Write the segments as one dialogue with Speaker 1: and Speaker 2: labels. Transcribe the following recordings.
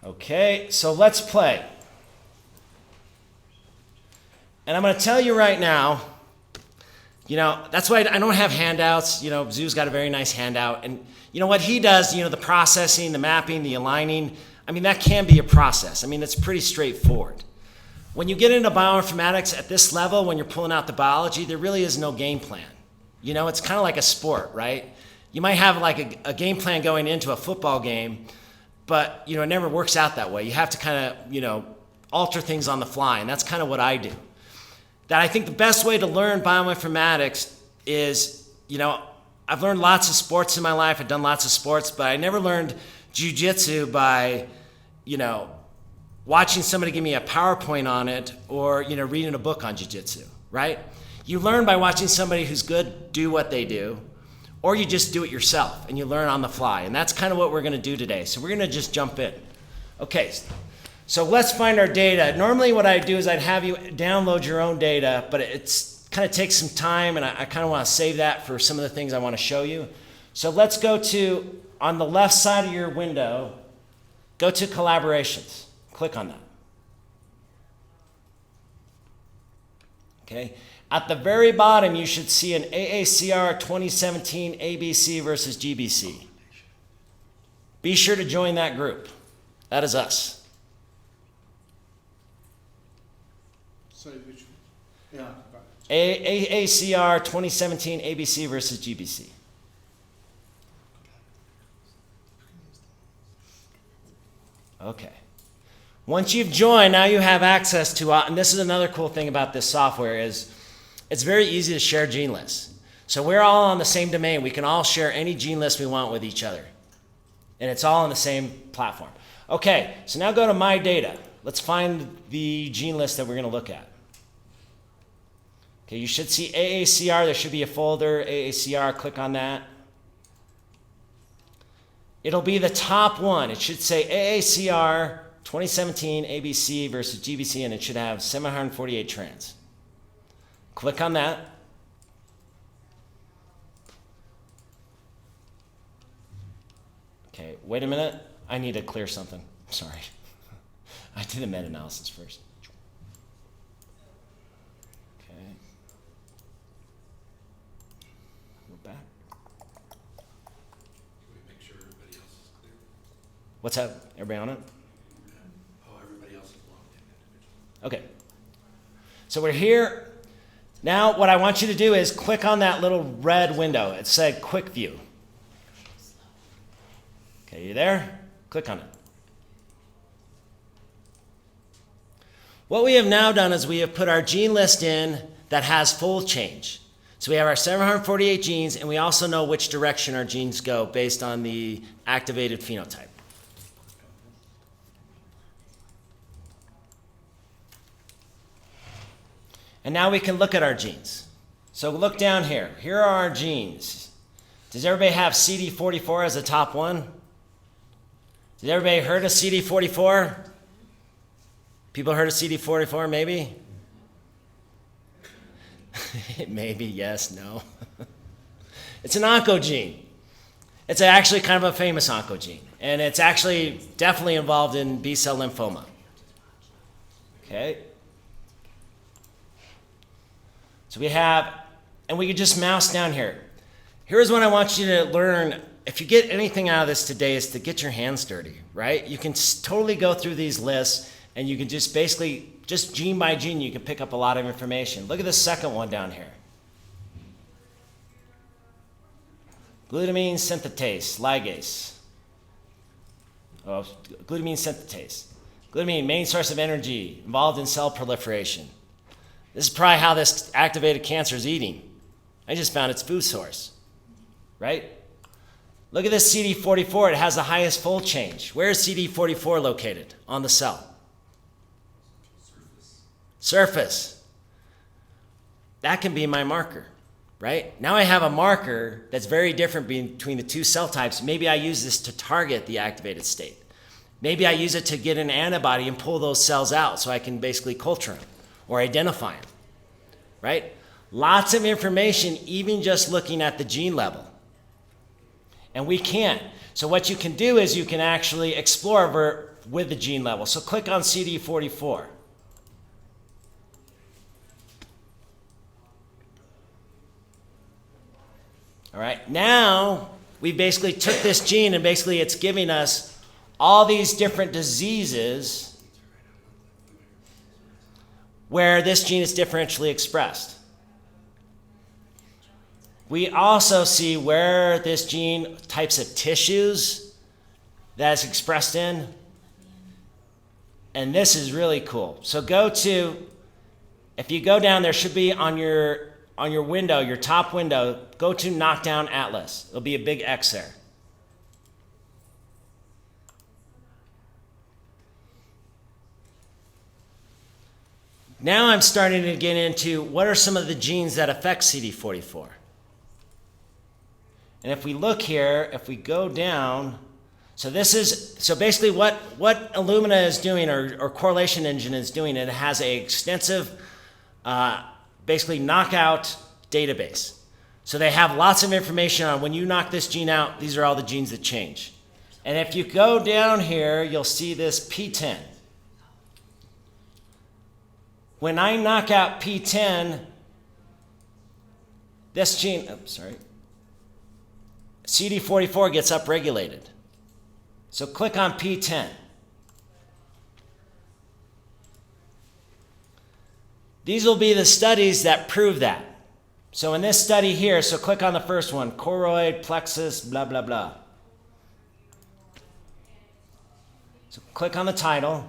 Speaker 1: Okay, so let's play. And I'm going to tell you right now, that's why I don't have handouts. Zoo's got a very nice handout. And what he does, the processing, the mapping, the aligning, that can be a process. It's pretty straightforward. When you get into bioinformatics at this level, when you're pulling out the biology, there really is no game plan. It's kind of like a sport, right? You might have like a game plan going into a football game, but it never works out that way. You have to kind of, alter things on the fly, and that's kind of what I do. That I think the best way to learn bioinformatics is, I've learned lots of sports in my life. I've done lots of sports, but I never learned jiu-jitsu by, watching somebody give me a PowerPoint on it or, reading a book on jiu-jitsu, right? You learn by watching somebody who's good do what they do, or you just do it yourself and you learn on the fly. And that's kind of what we're going to do today. So we're going to just jump in. Okay, so let's find our data. Normally what I do is I'd have you download your own data, but it's kind of takes some time, and I kind of want to save that for some of the things I want to show you. So let's go to, on the left side of your window, go to collaborations. Click on that. Okay. At the very bottom, you should see an AACR 2017 ABC versus GBC. Be sure to join that group. That is us.
Speaker 2: Sorry, which one? Yeah.
Speaker 1: AACR 2017 ABC versus GBC. Okay. Once you've joined, now you have access to, and this is another cool thing about this software, is it's very easy to share gene lists. So we're all on the same domain. We can all share any gene list we want with each other. And it's all on the same platform. Okay, so now go to My Data. Let's find the gene list that we're going to look at. Okay, you should see AACR. There should be a folder, AACR. Click on that. It'll be the top one. It should say AACR 2017 ABC versus GBC, and it should have 748 trans. Click on that. Okay, wait a minute. I need to clear something. Sorry. I did a meta-analysis first. Okay. We're back.
Speaker 3: Can we make sure everybody else is clear?
Speaker 1: What's up? Everybody on it?
Speaker 3: Oh, everybody else is logged in individually.
Speaker 1: Okay. So we're here. Now what I want you to do is click on that little red window. It said Quick View. Okay, you there? Click on it. What we have now done is we have put our gene list in that has fold change. So we have our 748 genes, and we also know which direction our genes go based on the activated phenotype. And now we can look at our genes. So look down here. Here are our genes. Does everybody have CD44 as the top one? Did everybody heard of CD44? People heard of CD44 maybe? Maybe, yes, no. It's an oncogene. It's actually kind of a famous oncogene. And it's actually definitely involved in B-cell lymphoma. Okay. So we have, and we can just mouse down here. Here's what I want you to learn. If you get anything out of this today, is to get your hands dirty, right? You can totally go through these lists, and you can just basically, just gene by gene, you can pick up a lot of information. Look at the second one down here. Glutamine synthetase, ligase. Oh, glutamine synthetase. Glutamine, main source of energy, involved in cell proliferation. This is probably how this activated cancer is eating. I just found its food source, right? Look at this CD44. It has the highest fold change. Where is CD44 located on the cell? Surface. That can be my marker, right? Now I have a marker that's very different between the two cell types. Maybe I use this to target the activated state. Maybe I use it to get an antibody and pull those cells out so I can basically culture them or identify them, right? Lots of information, even just looking at the gene level. And we can. So what you can do is you can actually explore with the gene level. So click on CD44. All right, now we basically took this gene and basically it's giving us all these different diseases where this gene is differentially expressed. We also see where this gene, types of tissues that it's expressed in. And this is really cool. So if you go down, there should be on your window, your top window, go to Knockdown Atlas. There'll be a big X there. Now I'm starting to get into what are some of the genes that affect CD44. And if we look here, if we go down, so basically what Illumina is doing or Correlation Engine is doing, it has an extensive basically knockout database. So they have lots of information on when you knock this gene out, these are all the genes that change. And if you go down here, you'll see this P10. When I knock out P10, this gene, CD44 gets upregulated. So click on P10. These will be the studies that prove that. So in this study here, so click on the first one, choroid, plexus, blah, blah, blah. So click on the title.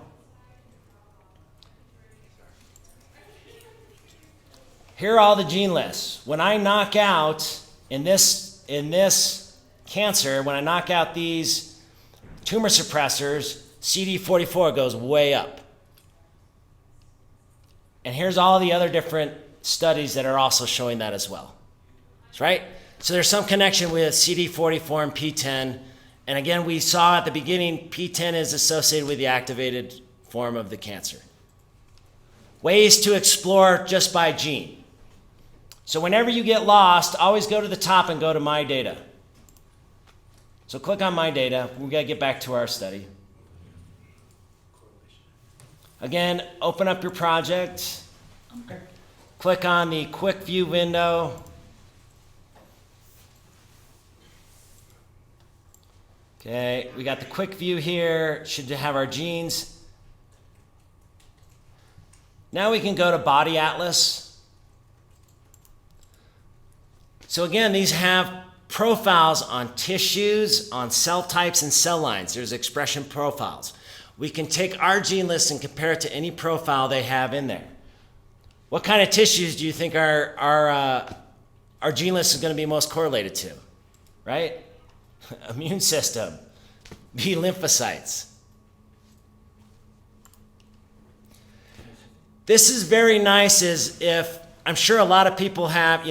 Speaker 1: Here are all the gene lists. When I knock out in this cancer, when I knock out these tumor suppressors, CD44 goes way up. And here's all the other different studies that are also showing that as well. That's right? So there's some connection with CD44 and P10. And again, we saw at the beginning, P10 is associated with the activated form of the cancer. Ways to explore just by gene. So whenever you get lost, always go to the top and go to My Data. So click on My Data. We've got to get back to our study. Again, open up your project. Click on the Quick View window. Okay, we got the Quick View here. Should have our genes. Now we can go to Body Atlas. So again, these have profiles on tissues, on cell types, and cell lines. There's expression profiles. We can take our gene list and compare it to any profile they have in there. What kind of tissues do you think our gene list is going to be most correlated to? Right? Immune system, B lymphocytes. This is very nice is if, I'm sure a lot of people have,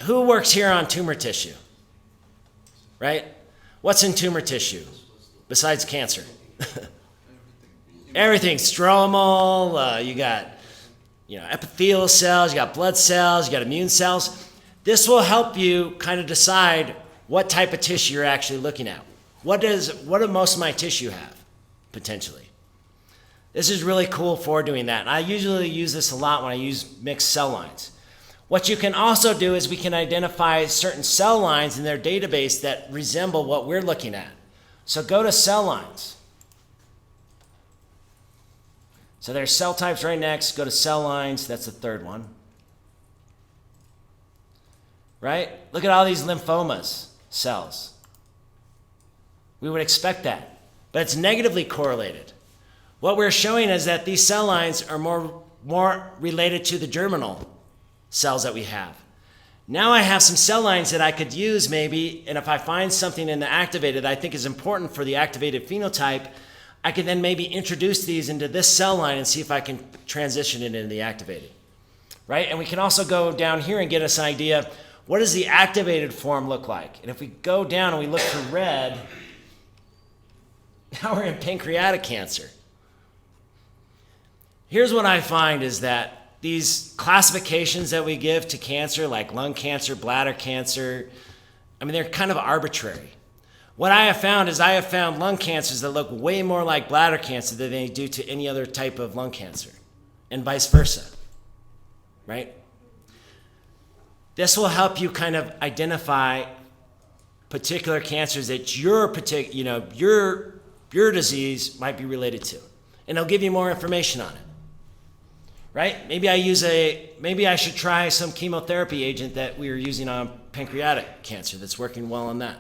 Speaker 1: who works here on tumor tissue? Right? What's in tumor tissue besides cancer? Everything, stromal, you got epithelial cells, you got blood cells, you got immune cells. This will help you kind of decide what type of tissue you're actually looking at. What do most of my tissue have, potentially? This is really cool for doing that. And I usually use this a lot when I use mixed cell lines. What you can also do is we can identify certain cell lines in their database that resemble what we're looking at. So go to cell lines. So there's cell types right next. Go to cell lines. That's the third one. Right? Look at all these lymphomas cells. We would expect that. But it's negatively correlated. What we're showing is that these cell lines are more related to the germinal cells that we have. Now I have some cell lines that I could use maybe, and if I find something in the activated I think is important for the activated phenotype, I can then maybe introduce these into this cell line and see if I can transition it into the activated. Right? And we can also go down here and get us an idea, what does the activated form look like? And if we go down and we look for red, now we're in pancreatic cancer. Here's what I find is that these classifications that we give to cancer, like lung cancer, bladder cancer, they're kind of arbitrary. What I have found is I have found lung cancers that look way more like bladder cancer than they do to any other type of lung cancer, and vice versa, right? This will help you kind of identify particular cancers that your disease might be related to, and it'll give you more information on it, right? Maybe I should try some chemotherapy agent that we are using on pancreatic cancer that's working well on that.